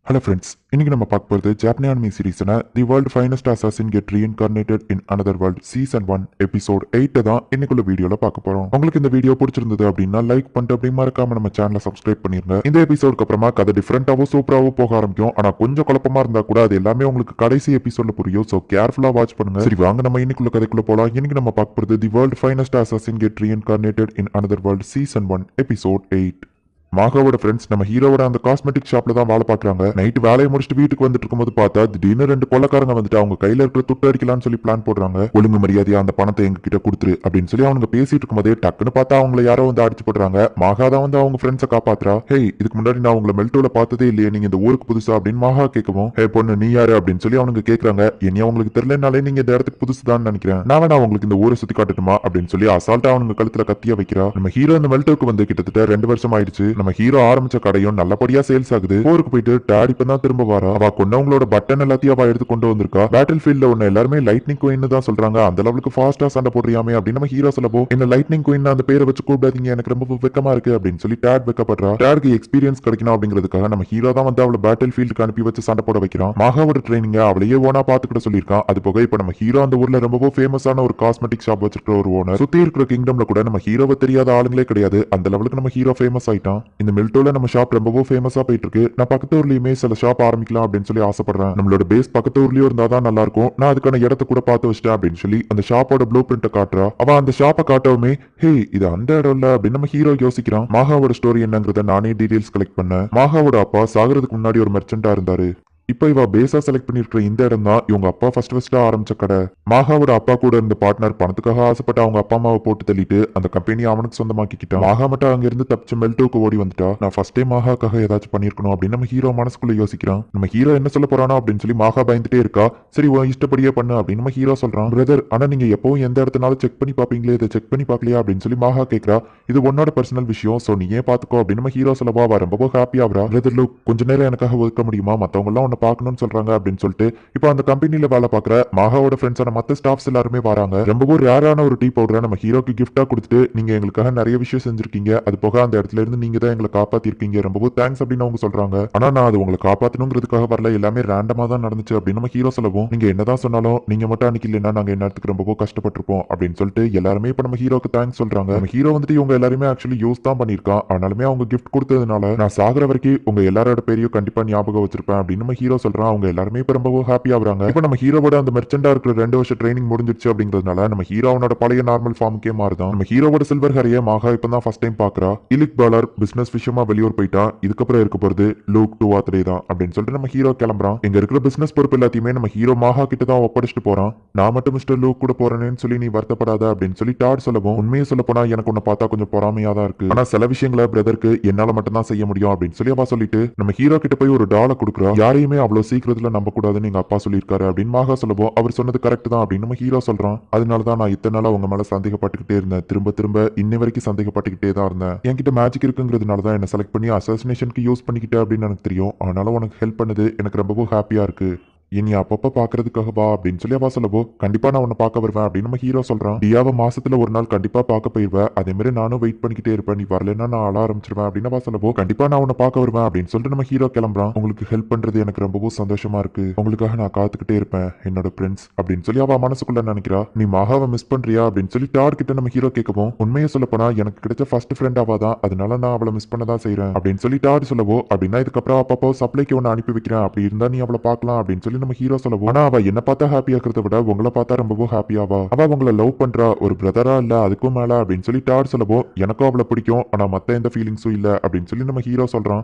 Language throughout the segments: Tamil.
Hello friends, இன்னைக்கு நம்ம பார்க்க போறது ஜாப்பனீஸ் anime சீரிஸ்னா the world finest assassin get reincarnated in another world season 1 episode 8 தான் இன்னைக்குள்ள வீடியோல பார்க்க போறோம். உங்களுக்கு இந்த வீடியோ பிடிச்சிருந்தது அப்படின்னா லைக் பண்ணிட்டு அப்படியே மறக்காம நம்ம சேனலை சப்ஸ்கிரைப் பண்ணிருங்க. இந்த எபிசோடுக்கு அப்புறமா கதை டிஃபரெண்டாவும் சூப்பராகவும் போக ஆரம்பிக்கும். ஆனா கொஞ்சம் குழப்பமா இருந்தா கூட அது எல்லாமே உங்களுக்கு கடைசி எபிசோட்ல புரியும். சோ கேர்ஃபுல்லா வாட்ச் பண்ணுங்க. சரி வாங்க நம்ம இன்னைக்குள்ள கதைக்குள்ள போலாம். இன்னைக்கு நம்ம பார்க்க போறது the world finest assassin get reincarnated in another world season 1 episode 8. மாகாவோட ஃப்ரெண்ட்ஸ் நம்ம ஹீரோவோட அந்த காஸ்மெட்டிக் ஷாப்ல தான் வேலை பாக்குறாங்க. நைட் வேலையை முடிச்சுட்டு வீட்டுக்கு வந்துட்டு இருக்கும்போது பார்த்தா திடீர்னு ரெண்டு கொள்ளக்காரங்க வந்துட்டு அவங்க கையில இருக்கிற துட்டு அடிக்கலாம்னு சொல்லி பிளான் போடுறாங்க. ஒழுங்கு மரியாதையா அந்த பணத்தை எங்க கிட்ட கொடுத்துரு அப்படின்னு சொல்லி அவங்க பேசிட்டு இருக்கும்போதே டக்குன்னு பார்த்தா அவங்கள யாரோ வந்து அடிச்சு போடுறாங்க. மாகா தான் வந்து அவங்க ஃப்ரெண்ட்ஸை காப்பாத்துறா. ஹே இதுக்கு முன்னாடி நான் உங்களை மெல்டோல பார்த்ததே இல்லையே, நீங்க இந்த ஊருக்கு புதுசா அப்படின்னு மாகா கேட்கவும், ஹே பொண்ணு நீ யாரு அப்படின்னு சொல்லி அவனுக்கு கேட்கறாங்க. என்னையா உங்களுக்கு தெரியலனாலே நீங்க இந்த இடத்துக்கு புதுசுதான் நினைக்கிறேன், நான் வேணா உங்களுக்கு இந்த ஊரை சுத்தி காட்டட்டுமா அப்படின்னு சொல்லி அசால்ட்டா அவனுக்கு கழுத்துல கத்தியா வைக்கிறா. நம்ம ஹீரோ இந்த மெல்டோக்கு வந்து கிட்டத்தட்ட 2 வருஷம் ஆயிடுச்சு. நம்ம ஹீரோ ஆரம்பிச்ச கடையும் நல்லபடியா சேல்ஸ் ஆகுது. போருக்கு போயிட்டு டாடி இப்பதான் திரும்ப வரா. அவ கொண்டவங்களோட பட்டன் எல்லாத்தையும் அவ எடுத்து கொண்டு வந்திருக்கா. பேட்டில் ஃபீல்ட்ல ஒன்னு எல்லாருமே லைட்னிங் குயின் தான் சொல்றாங்க. அந்த லெவலுக்கு ஃபாஸ்டா சண்டை போடுறியாமே அப்படின்னு நம்ம ஹீரோ சொல்லப்போ, என்ன லைட்னிங் குயின் அந்த பேரை வச்சு கூப்பிடாதீங்க, எனக்கு ரொம்ப வெக்கமா இருக்கு அப்படின்னு சொல்லி டாட் வெக்கப்படுறா. டாட்க்கு எக்ஸ்பீரியன்ஸ் கிடைக்கணும் அப்படிங்கிறதுக்காக நம்ம ஹீரோ தான் வந்து அவளை பேட்டில் ஃபீல்டுக்கு அனுப்பி வச்சு சண்டை போட வைக்கிறான். மாகாவோட ட்ரைனிங்க அவளையே ஓனா பாத்துக்கிட்ட சொல்லியிருக்கான். அது போக இப்ப நம்ம ஹீரோ அந்த ஊர்ல ரொம்ப ஃபேமஸான ஒரு காஸ்மெட்டிக் ஷாப் வச்சிருக்கிற ஒரு ஓனர். சுத்தி இருக்கிற கிங்டம்ல கூட நம்ம ஹீரோவை தெரியாத ஆளுங்களே கிடையாது. அந்த லெவலுக்கு நம்ம ஹீரோ ஃபேமஸ் ஆயிட்டான். இந்த மில்டோல நம்ம ஷாப் ரொம்பவும் ஃபேமஸா போயிட்டு இருக்கு. நான் பக்கத்து ஊர்லயுமே சில ஷாப் ஆரம்பிக்கலாம் அப்படின்னு சொல்லி ஆசைப்படுறேன். நம்மளோட பேஸ் பக்கத்து ஊர்லயும் இருந்தா தான் நல்லா இருக்கும். நான் அதுக்கான இடத்த கூட பார்த்து வச்சிட்டேன் அப்படின்னு சொல்லி அந்த ஷாப்போட ப்ளூ பிரிண்ட காட்டுறா. அவன் அந்த ஷாப்பை காட்டவுமே, ஹே இது அந்த இடம் இல்ல அப்படின்னு நம்ம ஹீரோ யோசிக்கிறான். மாகாவோட ஸ்டோரி என்னங்கிறத நானே டீடைல்ஸ் கலெக்ட் பண்ணேன். மாகாவோட அப்பா சாகிறதுக்கு முன்னாடி ஒரு மெர்ச்சன்டா இருந்தாரு. இப்போ இவ பேஸா செலக்ட் பண்ணிருக்கிற இந்த இடம் தான் இவங்க அப்பா ஃபர்ஸ்ட் ஆரம்பிச்ச கடை. மாகாவோட அப்பா கூட இருந்த பார்ட்னர் பணத்துக்காக ஆசைப்பட்டு அவங்க அப்பா அம்மாவை போட்டு தள்ளிட்டு அந்த கம்பெனியை அவனுக்கு சொந்தமாக்கிக்கிட்டான். மாகா மட்டும் அங்க இருந்து தப்பிச்சு மெல்டோக்கு ஓடி வந்துட்டா. நான் ஃபர்ஸ்டே மாகாக்காக ஏதாச்சும் பண்ணிருக்கணும் அப்படின்னு நம்ம ஹீரோ மனசுக்குள்ள யோசிக்கிறான். நம்ம ஹீரோ என்ன சொல்ல போறானோ அப்படின்னு சொல்லி மாகா பயந்துட்டே இருக்கா. சரி உன் இஷ்டப்படியே பண்ணு அப்படின்னு நம்ம ஹீரோ சொல்றான். பிரதர் ஆனா நீங்க எப்பவும் எந்த இடத்துனாலும் செக் பண்ணி பாப்பீங்களே, இதை செக் பண்ணி பாக்கலையா அப்படின்னு சொல்லி மாகா கேட்கறா. இது உன்னோட பர்சனல் விஷயம், சோ நீ ஏன் பாத்துக்கோ அப்படின்னு நம்ம ஹீரோ சொல்லவா. அவ ரொம்ப ஹாப்பியா ஆகுறா. பிரதர் லுக் கொஞ்ச நேரம் எனக்காக ஒதுக்க முடியுமா, மத்தவங்க எல்லாம் உன்னை பாக்கணும்னு சொல்றாங்க அப்படின்னு சொல்லிட்டு இப்போ அந்த கம்பெனில வேலை பார்க்குற மாகாவோட ஃப்ரெண்ட்ஸான மத்த ஸ்டாஃப்ஸ் எல்லாருமே வராங்க. ரொம்பவும் ரேரான ஒரு டீ பவுடரை நம்ம ஹீரோக்கு கிஃப்டா கொடுத்துட்டு, நீங்க எங்களுக்காக நிறைய விஷயம் செஞ்சிருக்கீங்க, அது போக அந்த இடத்துல இருந்து நீங்க தான் எங்களை காப்பாத்திருக்கீங்க, ரொம்பவும் தேங்க்ஸ் அப்படின்னு அவங்க சொல்றாங்க. ஆனா நான் அது உங்களை காப்பாத்தணுங்கிறதுக்காக வரல, எல்லாமே ரேண்டமா தான் நடந்துச்சு அப்படின்னு நம்ம ஹீரோ சொல்லவும், நீங்க என்னதான் சொன்னாலும் நீங்க மட்டும் அன்னைக்கு இல்லைன்னா நாங்க என்னத்துக்கு ரொம்பவும் கஷ்டப்பட்டிருப்போம் அப்படின்னு சொல்லிட்டு எல்லாருமே இப்ப நம்ம ஹீரோக்கு தேங்க்ஸ் சொல்றாங்க. நம்ம ஹீரோ வந்துட்டு இவங்க எல்லாருமே ஆக்சுவலி யூஸ் தான் பண்ணிருக்கான். ஆனாலுமே அவங்க கிஃப்ட் கொடுத்ததுனால நான் சாகுற வரைக்கும் உங்க எல்லாரோட பேரையும் கண்டிப்பா ஞாபகம் வச்சிருப்பேன் அப்படின்னு நம்ம ஹீரோ சொல்றான். அவங்க எல்லாருமே இப்ப ரொம்பவும் ஹாப்பி ஆகுறாங்க. இப்ப நம்ம ஹீரோவோட அந்த மெர்ச்சண்டா இருக்கிற 2 வருஷம் ட்ரைனிங் முடிஞ்சிருச்சு அப்படிங்கிறதுனால நம்ம ஹீரோவோட பழைய நார்மல் ஃபார்முக்கே மாறுதான். நம்ம ஹீரோவோட சில்வர் ஹரிய மாகா இப்பதான் ஃபர்ஸ்ட் டைம் பாக்குறா. இலிக் பாலர் பிசினஸ் விஷயமா வெளியூர் போயிட்டா. இதுக்கப்புறம் இருக்க போறது லூக் 2 or 3 தான் அப்படின்னு சொல்லிட்டு நம்ம ஹீரோ கிளம்புறான். இங்க இருக்கிற பிசினஸ் பொறுப்பு எல்லாத்தையுமே நம்ம ஹீரோ மாகா கிட்ட தான் ஒப்படைச்சிட்டு போறான். நான் மட்டும் மிஸ்டர் லூக் கூட போறேன்னு சொல்லி நீ வருத்தப்படாத அப்படின்னு சொல்லி டாட் சொல்லவும், உண்மையை சொல்ல போனா எனக்கு உன்னை பார்த்தா கொஞ்சம் பொறாமையா தான் இருக்கு, ஆனா சில விஷயங்களை பிரதருக்கு என்னால மட்டும் தான் செய்ய முடியும் அப்படின்னு சொல்லி அவ சொல்லிட்டு நம்ம ஹீரோ கிட்ட போய் ஒரு டாலை கொடுக்குறா. யாரையுமே அவ்வளவு சீக்கிரத்துல நம்ப கூடாதுன்னு எங்க அப்பா சொல்லியிருக்காரு அப்படின்னு மாகா சொல்லவும், அவர் சொன்னது கரெக்ட் தான் அப்படின்னு நம்ம ஹீரோ சொல்றான். அதனாலதான் நான் இத்தனை நாளா உங்க மேல சந்தேகப்பட்டுக்கிட்டே இருந்தேன், திரும்ப இன்னை வரைக்கும் சந்தேகப்பட்டுக்கிட்டே தான் இருந்தேன். என்கிட்ட மேஜிக் இருக்குங்கிறதுனால தான் என்ன செலக்ட் பண்ணி அசாசினேஷனுக்கு யூஸ் பண்ணிக்கிட்டேன் அப்படின்னு எனக்கு தெரியும். ஆனாலும் உனக்கு ஹெல்ப் பண்ணது எனக்கு ரொம்பவும் ஹாப்பியா இருக்கு, இனி அப்பப்ப பாக்குறதுக்காக வா அப்படின்னு சொல்லி அவ சொல்லவோ, கண்டிப்பா நான் உன்னை பார்க்க வருவேன் அப்படின்னு நம்ம ஹீரோ சொல்றான். டியாவை மாசத்துல ஒரு நாள் கண்டிப்பா பார்க்க போயிருவேன், அதே மாதிரி நானும் வெயிட் பண்ணிக்கிட்டே இருப்பேன், நீ வரலன்னா நான் அழ ஆரம்பிச்சிருவேன் அப்படின்னு அவ சொல்லவோ, கண்டிப்பா நான் உன்னை பார்க்க வருவேன் அப்படின்னு சொல்லிட்டு நம்ம ஹீரோ கிளம்புறான். உங்களுக்கு ஹெல்ப் பண்றது எனக்கு ரொம்பவும் சந்தோஷமா இருக்கு, உங்களுக்காக நான் காத்துக்கிட்டே இருப்பேன் என்னோட ஃப்ரெண்ட்ஸ் அப்படின்னு சொல்லி அவ மனசுக்குள்ள நினைக்கிறா. நீ மாகாவை மிஸ் பண்றியா அப்படின்னு சொல்லி டாட் கிட்ட நம்ம ஹீரோ கேட்கவும், உண்மையை சொல்ல போனா எனக்கு கிடைச்ச ஃபர்ஸ்ட் ஃப்ரெண்ட் அவ தான், அதனால நான் அவளை மிஸ் பண்ணதான் செய்யறேன் அப்படின்னு சொல்லி டாட் சொல்லவோ, அப்படின்னா இதுக்கப்புறம் அப்பப்போ சப்ளைக்கு ஒன்னு அனுப்பி வைக்கிறேன், அப்படி இருந்தா நீ அவளை பார்க்கலாம் அப்படின்னு சொல்லி நம்ம ஹீரோ சொல்லவோ, ஆனா அவ என்ன பார்த்தா ஹாப்பியா இருக்கிறத விட உங்களை பார்த்தா ரொம்பவும் ஹாப்பியாவா. அவ உங்களை லவ் பண்றா, ஒரு பிரதரா இல்ல அதுக்கும் மேல அப்படின்னு சொல்லி டாட் சொல்லவோ, எனக்கும் அவளை பிடிக்கும், ஆனா மத்த எந்த ஃபீலிங்ஸும் இல்ல அப்படின்னு சொல்லி நம்ம ஹீரோ சொல்றான்.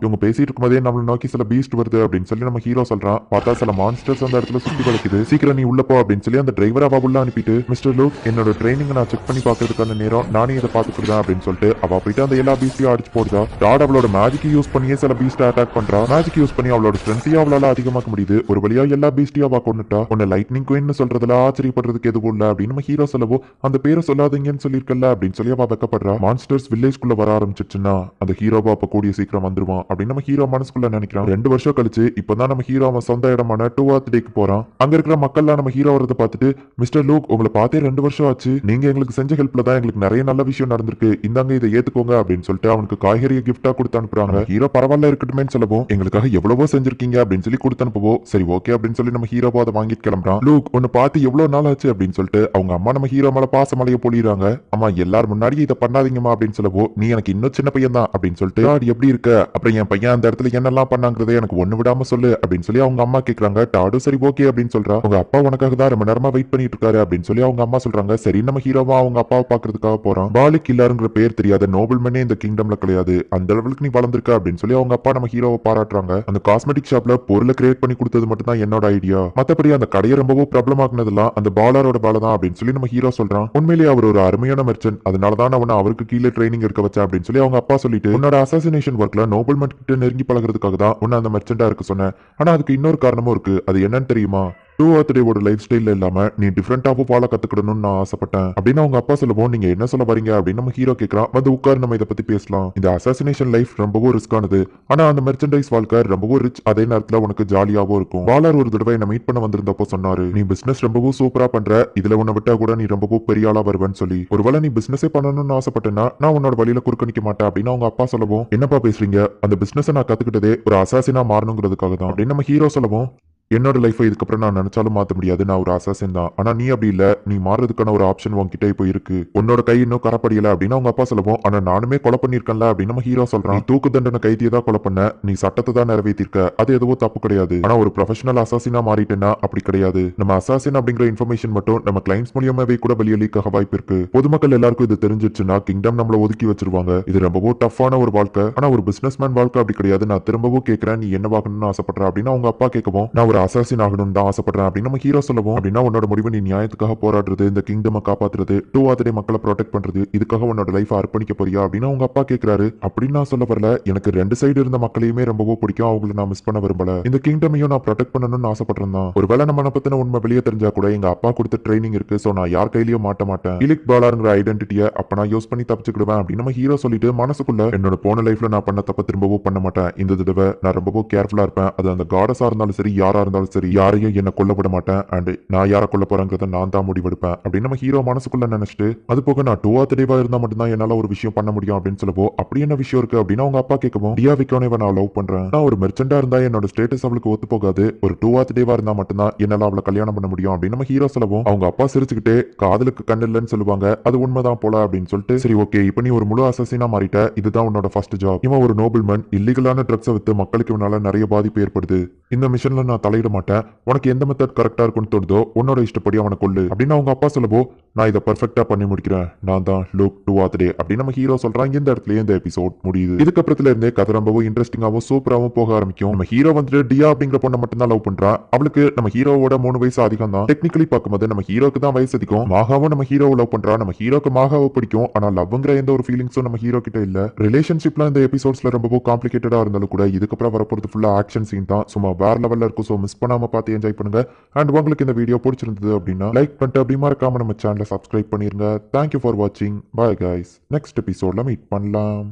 இவங்க பேசிட்டு இருக்கும்போதே நம்மள நோக்கி சில பீஸ்ட் வருது அப்படின்னு சொல்லி நம்ம ஹீரோ சொல்றான். பார்த்தா சில மான்ஸ்டர்ஸ் அந்த இடத்துல சுத்தி வளைக்குது, சீக்கிரம் நீ உள்ள போ அப்படின்னு சொல்லி அந்த டிரைவர் அவ உள்ள அனுப்பிட்டு, மிஸ்டர் லூக் என்னோட ட்ரைனிங் நான் செக் பண்ணி பாக்குறதுக்கான நேரம் நானே இதை பாத்துக்கிறேன் அப்படின்னு சொல்லிட்டு அவ போயிட்டு அந்த எல்லா பீஸ்டையும் அடிச்சு போடுதா. டாட் அவளோட மேஜிக் யூஸ் பண்ணியே சில பீஸ்ட் அட்டாக் பண்றா. மேஜிக் யூஸ் பண்ணி அவளோட ஸ்ட்ரென்த்தையும் அவளால அதிகமாக்க முடியுது. ஒரு வழியா எல்லா பீஸ்டியாவா கொண்டுட்டா, உன்னை லைட்னிங் குயின்னு சொல்றதுல ஆச்சரியப்படுறதுக்கு எதுவும் இல்ல அப்படின்னு நம்ம ஹீரோ சொல்லவோ, அந்த பேரை சொல்லாதீங்கன்னு சொல்லியிருக்கல அப்படின்னு சொல்லி அவ வெக்கப்படுறா. மான்ஸ்டர்ஸ் வில்லேஜ்குள்ள வர ஆரம்பிச்சிருச்சுன்னா அந்த ஹீரோவா அப்ப கூடிய சீக்கிரம் வந்துருவான் அப்படின்னு நம்ம ஹீரோ மனசுக்குள்ள நினைக்கிறான். 2 வருஷம் கழிச்சு இப்பதான் நம்ம ஹீரோ அவன் சொந்த இடமான டூவாத் டேக்கு போறான். அங்க இருக்கிற மக்கள்லாம் நம்ம ஹீரோ வரதை பார்த்துட்டு, மிஸ்டர் லூக் உங்களை பார்த்தே 2 வருஷம் ஆச்சு, நீங்க எங்களுக்கு செஞ்ச ஹெல்ப்ல தான் எங்களுக்கு நிறைய நல்ல விஷயம் நடந்திருக்கு, இந்தாங்க இதை ஏத்துக்கோங்க அப்படின்னு சொல்லிட்டு அவனுக்கு காய்கறியை கிஃப்டா கொடுத்து அனுப்புறாங்க. ஹீரோ பரவாயில்ல இருக்கட்டுமே சொல்லவும், எங்களுக்காக எவ்வளவோ செஞ்சிருக்கீங்க அப்படின்னு சொல்லி கொடுத்து அனுப்பவோ, சரி ஓகே அப்படின்னு சொல்லி நம்ம ஹீரோவோ அதை வாங்கிட்டு கிளம்புறான். லூக் ஒன்னு பார்த்து எவ்வளவு நாள் ஆச்சு அப்படின்னு சொல்லிட்டு அவங்க அம்மா நம்ம ஹீரோ மேல பாசமலைய பொழியறாங்க. அம்மா எல்லாரும் முன்னாடி இதை பண்ணாதீங்கம்மா அப்படின்னு சொல்லவோ, நீ எனக்கு இன்னும் சின்ன பையன் தான் அப்படின்னு சொல்லிட்டு, டாட் எப்படி இருக்க, அப்புறம் என் பையன் அந்த இடத்துல என்னெல்லாம் பண்ணாங்கிறத எனக்கு ஒண்ணு விடாம சொல்லு அப்படின்னு சொல்லி அவங்க அம்மா கேக்குறாங்க. டாடும் சரி ஓகே அப்படின்னு சொல்றா. உங்க அப்பா உனக்காக தான் ரொம்ப நேரமா வெயிட் பண்ணிட்டு இருக்காரு அப்படின்னு சொல்லி அவங்க அம்மா சொல்றாங்க. சரி நம்ம ஹீரோவா அவங்க அப்பாவை பாக்குறதுக்காக போறான். பாலிக் கில்லாருங்கிற பேர் தெரியாத நோபல்மேனே இந்த கிங்டம்ல கிடையாது, அந்த லெவலுக்கு நீ வளர்ந்திருக்க அப்படின்னு சொல்லி அவங்க அப்பா நம்ம ஹீரோவை பாராட்டுறாங்க. அந்த காஸ்மெட்டிக் ஷாப்ல பொருளை கிரியேட் பண்ணி கொடுத்தது மட்டும் தான் என்னோட ஐடியா, மத்தபடி அந்த கடையை ரொம்பவும் பிரபலமாக்குனதெல்லாம் அந்த பாலரோட வேலை தான் அப்படின்னு சொல்லி நம்ம ஹீரோ சொல்றான். உண்மையிலேயே அவர் ஒரு அருமையான மெர்ச்சன்ட், அதனாலதான் அவனை அவருக்கு கீழே ட்ரைனிங் இருக்க வச்சேன் அப்படின்னு சொல்லி அவங்க அப்பா சொல்லிட்டு, உன்னோட அசாசினேஷன் ஒர்க்ல நோபல்மேன் கிட்ட நெருங்கி பழகிறதுக்காக தான் உன்னை அந்த மெர்ச்சன்டா இருக்க சொன்னேன். ஆனா அதுக்கு இன்னொரு காரணமும் இருக்கு, அது என்னன்னு தெரியுமா, டூவாத் டேவோட லைஃப் ஸ்டைல்ல இல்லாம நீ டிஃபரெண்டாவும் வாழ கத்துக்கணும்னு நான் ஆசைப்பட்டேன் அப்படின்னு அவங்க அப்பா சொல்லவும், நீங்க என்ன சொல்ல வரீங்க அப்படின்னு நம்ம ஹீரோ கேட்கறான். வந்து உட்கார் நம்ம இதை பத்தி பேசலாம். இந்த அசாசினேஷன் லைஃப் ரொம்பவும் ரிஸ்கானது, ஆனா அந்த மெர்ச்சன்டைஸ் வாழ்க்கை ரொம்பவும் ரிச், அதே நேரத்துல உனக்கு ஜாலியாவும் இருக்கும். பாலர் ஒரு தடவை என்ன மீட் பண்ண வந்திருந்தப்போ சொன்னாரு, நீ பிசினஸ் ரொம்பவும் சூப்பரா பண்ற, இதுல உன்னை விட்டா கூட நீ ரொம்பவும் பெரிய ஆளா வருவேன்னு சொல்லி. ஒருவேளை நீ பிசினஸே பண்ணணும்னு ஆசைப்பட்டேன்னா நான் உன்னோட வழியில குறுக்க நிக்க மாட்டேன் அப்படின்னு அவங்க அப்பா சொல்லவும், என்னப்பா பேசுறீங்க, அந்த பிசினஸ் நான் கத்துக்கிட்டதே ஒரு அசாசினா மாறணுங்கிறதுக்காக தான் அப்படின்னு நம்ம ஹீரோ சொல்லவும், என்னோட லைஃபை இதுக்கப்புறம் நான் நினைச்சாலும் மாத்த முடியாது, நான் ஒரு அசாசின் தான், ஆனா நீ அப்படி இல்ல, நீ மாறதுக்கான ஒரு ஆப்ஷன் உன்கிட்ட இப்போ இருக்கு, உன்னோட கை இன்னும் கரப்படியல அப்படின்னு அவங்க அப்பா சொல்லவும், ஆனா நானுமே கொலை பண்ணிருக்கேன்ல அப்படின்னு நம்ம ஹீரோ சொல்றான். நீ தூக்கு தண்டனை கைதியை தான் கொலை பண்ண, நீ சட்டத்தை தான் நிறைவேற்றிருக்க, அது எதுவும் தப்பு கிடையாது, ஆனா ஒரு ப்ரொஃபஷனல் அசாசினா மாறிட்டேன்னா அப்படி கிடையாது, நம்ம அசாசின் அப்படிங்கிற இன்ஃபர்மேஷன் மட்டும் நம்ம கிளைண்ட்ஸ் மூலியமாவே கூட வெளியே லீக் ஆக வாய்ப்பு இருக்கு, பொதுமக்கள் எல்லாருக்கும் இது தெரிஞ்சிருச்சுன்னா கிங்டம் நம்மள ஒதுக்கி வச்சிருவாங்க, இது ரொம்பவும் டஃப்பான ஒரு வாழ்க்கை, ஆனா ஒரு பிசினஸ் மேன் வாழ்க்கை அப்படி கிடையாது, நான் திரும்பவும் கேட்கிறேன், நீ என்னவாகணும்னு ஆசைப்படுற அப்படின்னு அவங்க அப்பா கேட்கவும், நான் ஒரு அசாசின் ஆகணும்னு தான் ஆசைப்படுறேன் அப்படின்னு நம்ம ஹீரோ சொல்லவும், அப்படின்னா உன்னோட முடிவு நீ நியாயத்துக்காக போராடுறது, இந்த கிங்டம் காப்பாத்துறது, டூவாத் டே மக்களை ப்ரொடெக்ட் பண்றது, இதுக்காக உன்னோட லைஃப் அர்ப்பணிக்க போறியா அப்படின்னு அவங்க அப்பா கேட்கிறாரு. அப்படின்னு நான் சொல்ல வரல, எனக்கு 2 சைடு இருந்த மக்களையுமே ரொம்பவும் பிடிக்கும், அவங்களை நான் மிஸ் பண்ண விரும்பல, இந்த கிங்டமையும் நான் ப்ரொடெக்ட் பண்ணணும்னு ஆசைப்படுறேன் தான். ஒருவேளை நம்ம பத்தின உண்மை வெளியே தெரிஞ்சா கூட எங்க அப்பா கொடுத்த ட்ரைனிங் இருக்கு, சோ நான் யார் கையிலயும் மாட்ட மாட்டேன், இலிக் பாலாருங்கிற ஐடென்டிட்டியை அப்ப நான் யூஸ் பண்ணி தப்பிச்சுக்கிடுவேன் அப்படின்னு நம்ம ஹீரோ சொல்லிட்டு மனசுக்குள்ள, என்னோட போன லைஃப்ல நான் பண்ண தப்ப திரும்பவும் பண்ண மாட்டேன், இந்த தடவை நான் ரொம்பவும் கேர்ஃபுல்லா இருப்பேன், அது அந்த காடஸா இருந்தாலும் சரி யாரா இருந்தாலும் சரி, யாரையும் என்ன கொல்ல விட மாட்டேன், அண்ட் நான் யாரை கொல்ல போறேங்கிறத நான் தான் முடிவெடுப்பேன் அப்படின்னு நம்ம ஹீரோ மனசுக்குள்ள நினைச்சிட்டு, அது போக நான் டூவாத் டேவா இருந்தா மட்டும்தான் என்னால ஒரு விஷயம் பண்ண முடியும் அப்படின்னு சொல்லவோ, அப்படி என்ன விஷயம் இருக்கு அப்படின்னு அவங்க அப்பா கேட்கவும், டியா விக்கோனேவ நான் லவ் பண்றேன், நான் ஒரு மெர்ச்சண்டா இருந்தா என்னோட ஸ்டேட்டஸ் அவளுக்கு ஒத்து போகாது, ஒரு டூவாத் டேவா இருந்தா மட்டும்தான் என்னால அவளை கல்யாணம் பண்ண முடியும் அப்படின்னு நம்ம ஹீரோ சொல்லவும், அவங்க அப்பா சிரிச்சுக்கிட்டே, காதலுக்கு கண்ணு இல்லைன்னு சொல்லுவாங்க, அது உண்மைதான் போல அப்படின்னு சொல்லிட்டு, சரி ஓகே இப்ப நீ ஒரு முழு அசசினா மாறிட்ட, இதுதான் உன்னோட ஃபர்ஸ்ட் ஜாப், இவன் ஒரு நோபல்மேன், இல்லீகலான ட்ரக்ஸை வித்து மக்களுக்கு இவனால நிறைய பாதிப்பு ஏற்படுது, இந்த மிஷன்ல நான் தலையிட மாட்டேன், உனக்கு எந்த மெத்தட் கரெக்டா இருக்குன்னு தோணுதோ உன்னோட இஷ்டப்படி அவனை கொள்ளு அப்படின்னு அவங்க அப்பா சொல்லவோ, நான் இதை பெர்ஃபெக்ட்டா பண்ணி முடிக்கிறேன், நான் தான் லூக் டூவாத் டே அப்படின்னு நம்ம ஹீரோ சொல்றாங்க. இந்த இடத்துல இந்த எபிசோட் முடியுது. இதுக்கப்புறத்துல இருந்தே கதை ரொம்பவும் இன்ட்ரெஸ்டிங்காவும் சூப்பராகவும் போக ஆரம்பிக்கும். நம்ம ஹீரோ வந்துட்டு டியா அப்படிங்கிற பொண்ணை மட்டும் தான் லவ் பண்றா, அவளுக்கு நம்ம ஹீரோவோட 3 வயசு அதிகம் தான், டெக்னிக்கலி பார்க்கும்போது நம்ம ஹீரோக்கு தான் வயசு அதிகம். மாகாவும் நம்ம ஹீரோவை லவ் பண்றா, நம்ம ஹீரோக்கு மாகாவை பிடிக்கும், ஆனா லவ்ங்கிற எந்த ஒரு ஃபீலிங்ஸும் நம்ம ஹீரோ கிட்ட இல்ல. ரிலேஷன்ஷிப்ல இந்த எபிசோட்ஸ்ல ரொம்பவும் காம்ப்ளிகேட்டடா இருந்தாலும் கூட இதுக்கப்புறம் வரப்போறது ஃபுல்லா ஆக்ஷன் சீன் தான், சும்மா வேற லெவல்ல இருக்கும். ஸோ மிஸ் பண்ணாம பார்த்து என்ஜாய் பண்ணுங்க. அண்ட் உங்களுக்கு இந்த வீடியோ பிடிச்சிருந்தது அப்படின்னா லைக் பண்ணிட்டு அப்படி மறக்காம நம்ம சேனலை சப்ஸ்கிரைப் பண்ணிருங்க. தேங்க்யூ ஃபார் வாட்சிங். பாய் கைஸ், நெக்ஸ்ட் எபிசோட்ல மீட் பண்ணலாம்.